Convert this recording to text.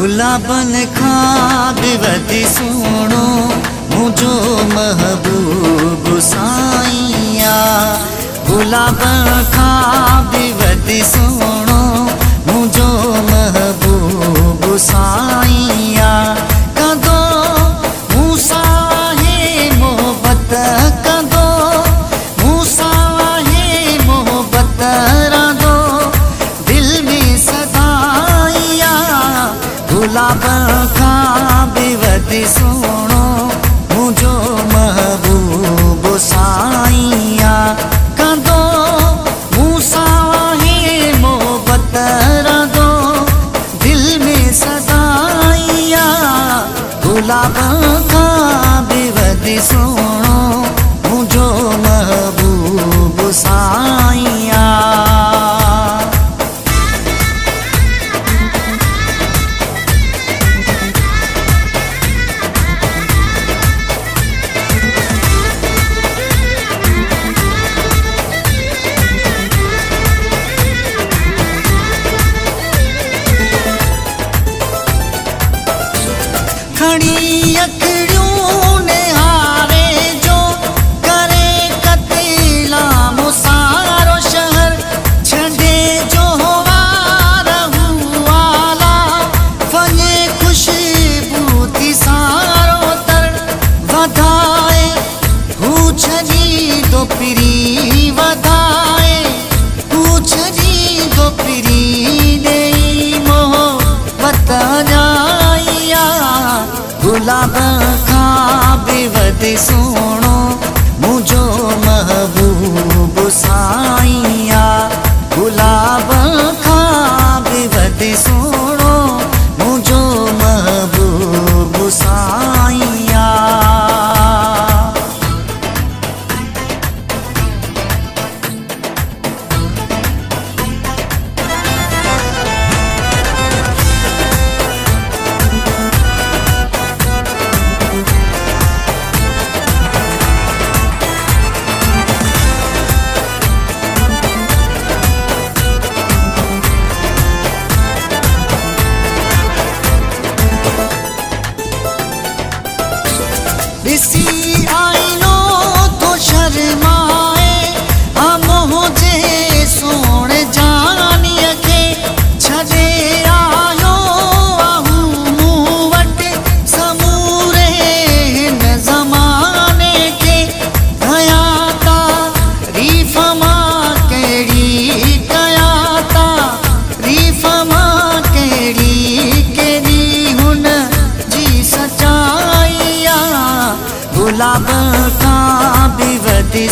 गुलाबन खां बि वधी सुहिणो मुंहिंजो महबूब साईं आ। गुलाबन खां बि वधी सुहिणो मुंहिंजो महबूब साईं आ। कंदो मूं सां आहे मोहबत, कंदो मूं सां आहे मोहबत, रहंदो दिल में सदाई आ। गुलाबन खां बि वधी सुहिणो मुंहिंजो महबूब साईं आ। कंदो मूं सां आहे मोहबत, रहंदो दिल में सदाई आ। गुलाबन खां बि वधी सुहिणो मुंहिंजो महबूब साईं आ। खणी अखियूं निहारे जो करे कतीला मुसारो शहर छॾे जो वार हुआला फने खुशबू थी सारो तर वधाए हू छॾी दो पिरी वधाए हू छॾी दो पिरी ॾेई मोहबत जाई आ। गुलाबन खां बि वधी सुहिणो मुंहिंजो महबूब साईं आ। गुलाबन खां बि वधी सुहिणो मुंहिंजो महबूब साईं आ। ॾिसी आईनो तो शर्माए मोह जे सोणे जानीअ खे छॾे आयो आहूं मूं वटि समूरे हिन ज़माने खे। कया तारीफ़ मां कहिड़ी कया तारीफ़ मां कहिड़ी कहिड़ी हुन जी सचाई आ। गुलाबन खां बि वधी